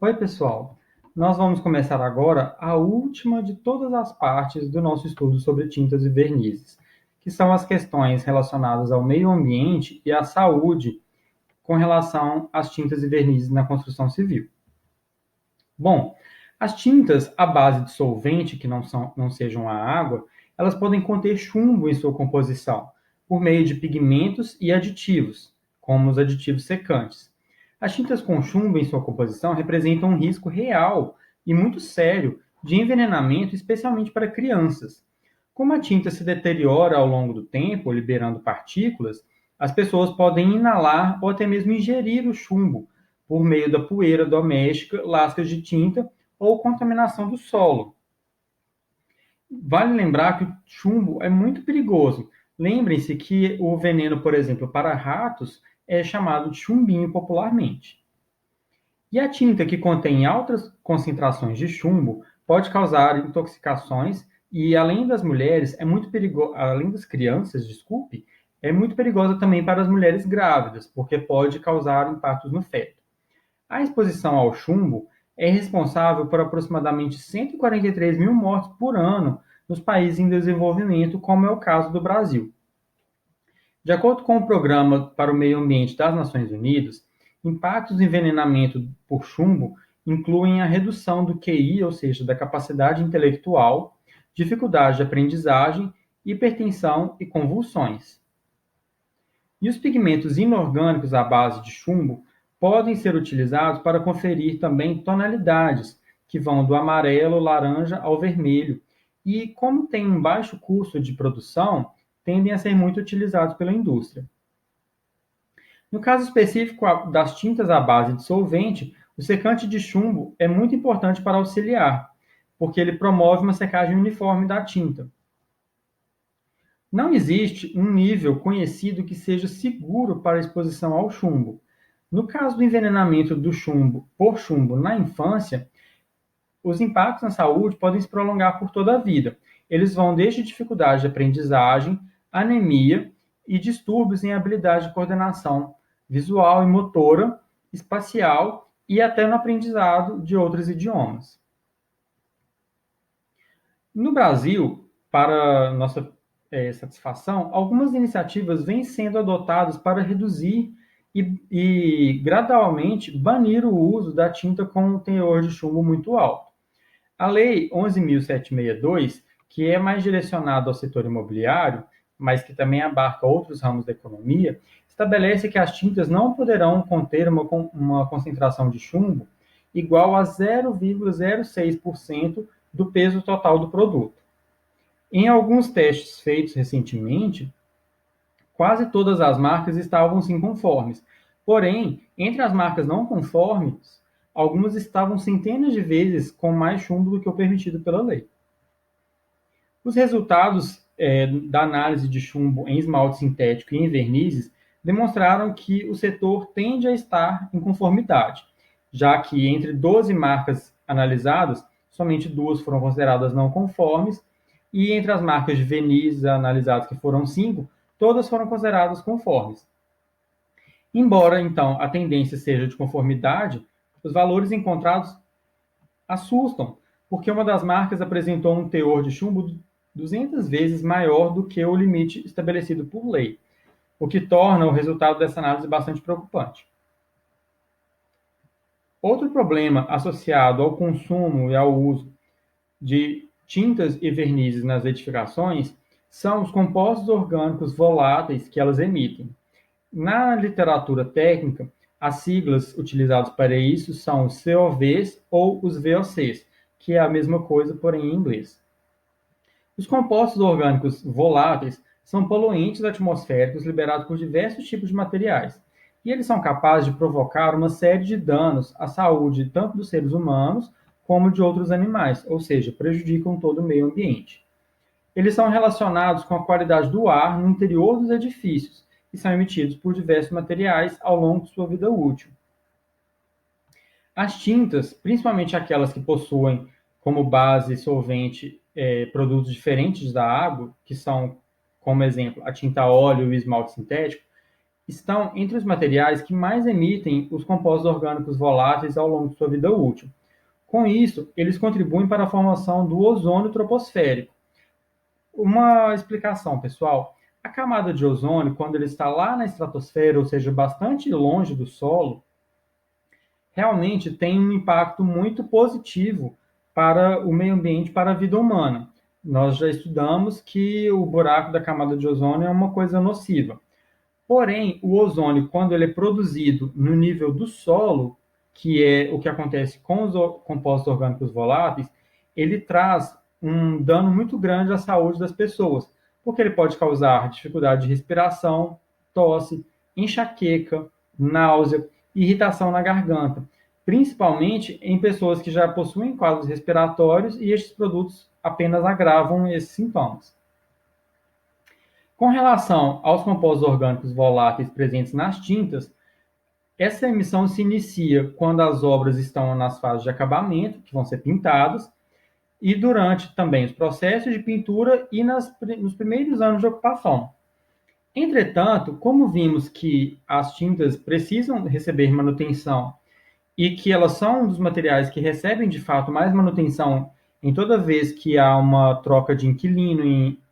Oi, pessoal. Nós vamos começar agora a última de todas as partes do nosso estudo sobre tintas e vernizes, que são as questões relacionadas ao meio ambiente e à saúde com relação às tintas e vernizes na construção civil. Bom, as tintas à base de solvente, que não sejam a água, elas podem conter chumbo em sua composição, por meio de pigmentos e aditivos, como os aditivos secantes. As tintas com chumbo em sua composição representam um risco real e muito sério de envenenamento, especialmente para crianças. Como a tinta se deteriora ao longo do tempo, liberando partículas, as pessoas podem inalar ou até mesmo ingerir o chumbo por meio da poeira doméstica, lascas de tinta ou contaminação do solo. Vale lembrar que o chumbo é muito perigoso. Lembrem-se que o veneno, por exemplo, para ratos é chamado de chumbinho popularmente. E a tinta que contém altas concentrações de chumbo pode causar intoxicações e, além das mulheres, além das crianças, desculpe, é muito perigosa também para as mulheres grávidas, porque pode causar impactos no feto. A exposição ao chumbo é responsável por aproximadamente 143 mil mortes por ano nos países em desenvolvimento, como é o caso do Brasil. De acordo com o Programa para o Meio Ambiente das Nações Unidas, impactos do envenenamento por chumbo incluem a redução do QI, ou seja, da capacidade intelectual, dificuldade de aprendizagem, hipertensão e convulsões. E os pigmentos inorgânicos à base de chumbo podem ser utilizados para conferir também tonalidades, que vão do amarelo, laranja ao vermelho. E como tem um baixo custo de produção, tendem a ser muito utilizados pela indústria. No caso específico das tintas à base de solvente, o secante de chumbo é muito importante para auxiliar, porque ele promove uma secagem uniforme da tinta. Não existe um nível conhecido que seja seguro para a exposição ao chumbo. No caso do envenenamento do chumbo por chumbo na infância, os impactos na saúde podem se prolongar por toda a vida. Eles vão desde dificuldade de aprendizagem, anemia e distúrbios em habilidade de coordenação visual e motora, espacial e até no aprendizado de outros idiomas. No Brasil, para nossa satisfação, algumas iniciativas vêm sendo adotadas para reduzir e gradualmente banir o uso da tinta com um teor de chumbo muito alto. A Lei 11.762, que é mais direcionada ao setor imobiliário, mas que também abarca outros ramos da economia, estabelece que as tintas não poderão conter uma concentração de chumbo igual a 0,06% do peso total do produto. Em alguns testes feitos recentemente, quase todas as marcas estavam sim conformes. Porém, entre as marcas não conformes, algumas estavam centenas de vezes com mais chumbo do que o permitido pela lei. Os resultados da análise de chumbo em esmalte sintético e em vernizes demonstraram que o setor tende a estar em conformidade, já que entre 12 marcas analisadas, somente duas foram consideradas não conformes, e entre as marcas de vernizes analisadas, que foram 5, todas foram consideradas conformes. Embora, então, a tendência seja de conformidade, os valores encontrados assustam, porque uma das marcas apresentou um teor de chumbo 200 vezes maior do que o limite estabelecido por lei, o que torna o resultado dessa análise bastante preocupante. Outro problema associado ao consumo e ao uso de tintas e vernizes nas edificações são os compostos orgânicos voláteis que elas emitem. Na literatura técnica, as siglas utilizadas para isso são os COVs ou os VOCs, que é a mesma coisa, porém em inglês. Os compostos orgânicos voláteis são poluentes atmosféricos liberados por diversos tipos de materiais, e eles são capazes de provocar uma série de danos à saúde tanto dos seres humanos como de outros animais, ou seja, prejudicam todo o meio ambiente. Eles são relacionados com a qualidade do ar no interior dos edifícios e são emitidos por diversos materiais ao longo de sua vida útil. As tintas, principalmente aquelas que possuem como base solvente produtos diferentes da água, que são, como exemplo, a tinta óleo e o esmalte sintético, estão entre os materiais que mais emitem os compostos orgânicos voláteis ao longo de sua vida útil. Com isso, eles contribuem para a formação do ozônio troposférico. Uma explicação, pessoal. A camada de ozônio, quando ele está lá na estratosfera, ou seja, bastante longe do solo, realmente tem um impacto muito positivo para o meio ambiente, para a vida humana. Nós já estudamos que o buraco da camada de ozônio é uma coisa nociva. Porém, o ozônio, quando ele é produzido no nível do solo, que é o que acontece com os compostos orgânicos voláteis, ele traz um dano muito grande à saúde das pessoas, porque ele pode causar dificuldade de respiração, tosse, enxaqueca, náusea, irritação na garganta, principalmente em pessoas que já possuem quadros respiratórios e estes produtos apenas agravam esses sintomas. Com relação aos compostos orgânicos voláteis presentes nas tintas, essa emissão se inicia quando as obras estão nas fases de acabamento, que vão ser pintadas, e durante também os processos de pintura e nos primeiros anos de ocupação. Entretanto, como vimos que as tintas precisam receber manutenção e que elas são um dos materiais que recebem, de fato, mais manutenção em toda vez que há uma troca de inquilino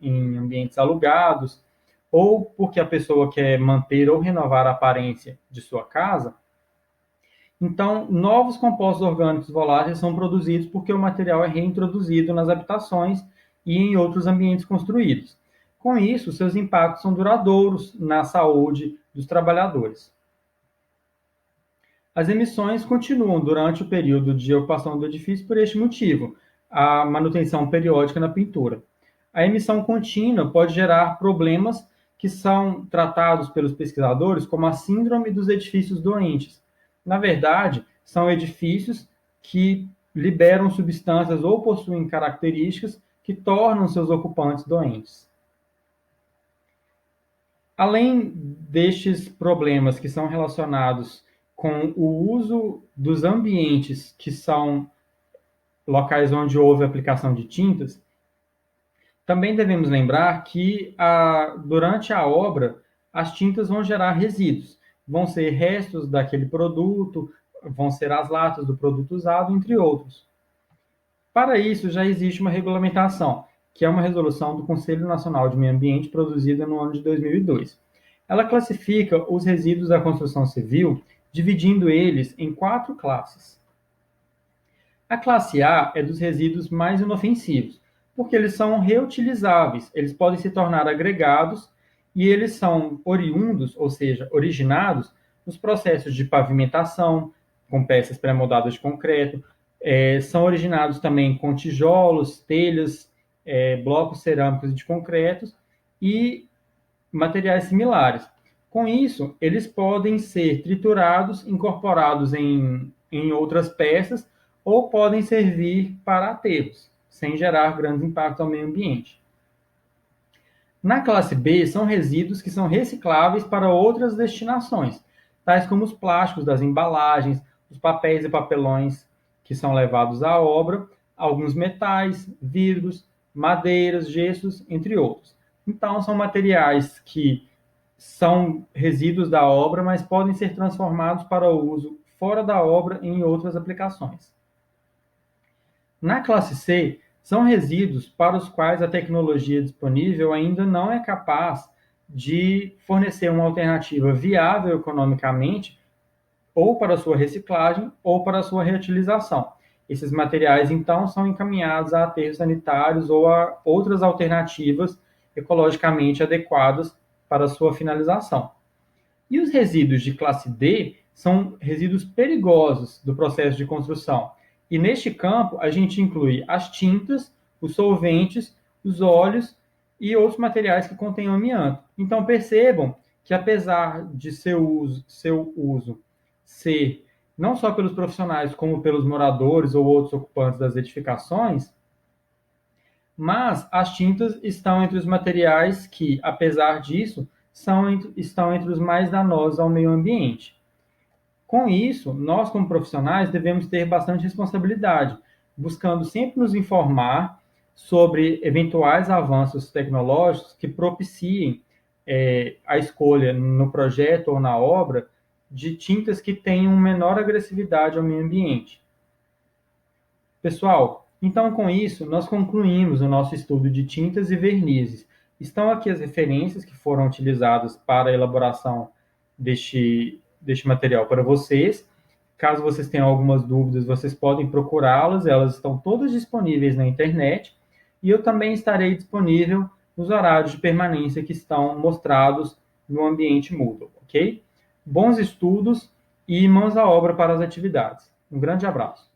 em ambientes alugados, ou porque a pessoa quer manter ou renovar a aparência de sua casa, então, novos compostos orgânicos voláteis são produzidos porque o material é reintroduzido nas habitações e em outros ambientes construídos. Com isso, seus impactos são duradouros na saúde dos trabalhadores. As emissões continuam durante o período de ocupação do edifício por este motivo, a manutenção periódica na pintura. A emissão contínua pode gerar problemas que são tratados pelos pesquisadores como a síndrome dos edifícios doentes. Na verdade, são edifícios que liberam substâncias ou possuem características que tornam seus ocupantes doentes. Além destes problemas que são relacionados com o uso dos ambientes que são locais onde houve aplicação de tintas, também devemos lembrar que durante a obra as tintas vão gerar resíduos, vão ser restos daquele produto, vão ser as latas do produto usado, entre outros. Para isso, já existe uma regulamentação, que é uma resolução do Conselho Nacional de Meio Ambiente produzida no ano de 2002. Ela classifica os resíduos da construção civil, dividindo eles em 4 classes. A classe A é dos resíduos mais inofensivos, porque eles são reutilizáveis, eles podem se tornar agregados e eles são oriundos, ou seja, originados nos processos de pavimentação, com peças pré-moldadas de concreto, são originados também com tijolos, telhas, blocos cerâmicos e de concretos e materiais similares. Com isso, eles podem ser triturados, incorporados em outras peças ou podem servir para aterros, sem gerar grandes impactos ao meio ambiente. Na classe B, são resíduos que são recicláveis para outras destinações, tais como os plásticos das embalagens, os papéis e papelões que são levados à obra, alguns metais, vidros, madeiras, gessos, entre outros. Então, são materiais que são resíduos da obra, mas podem ser transformados para o uso fora da obra em outras aplicações. Na classe C, são resíduos para os quais a tecnologia disponível ainda não é capaz de fornecer uma alternativa viável economicamente, ou para a sua reciclagem, ou para a sua reutilização. Esses materiais, então, são encaminhados a aterros sanitários ou a outras alternativas ecologicamente adequadas para a sua finalização. E os resíduos de classe D são resíduos perigosos do processo de construção. E neste campo, a gente inclui as tintas, os solventes, os óleos e outros materiais que contenham amianto. Então, percebam que, apesar de seu uso ser não só pelos profissionais, como pelos moradores ou outros ocupantes das edificações, mas as tintas estão entre os materiais que, apesar disso, estão entre os mais danosos ao meio ambiente. Com isso, nós, como profissionais, devemos ter bastante responsabilidade, buscando sempre nos informar sobre eventuais avanços tecnológicos que propiciem a escolha no projeto ou na obra de tintas que tenham menor agressividade ao meio ambiente. Pessoal, então com isso nós concluímos o nosso estudo de tintas e vernizes. Estão aqui as referências que foram utilizadas para a elaboração deste material para vocês. Caso vocês tenham algumas dúvidas, vocês podem procurá-las, elas estão todas disponíveis na internet. E eu também estarei disponível nos horários de permanência que estão mostrados no ambiente Moodle, ok? Bons estudos e mãos à obra para as atividades. Um grande abraço.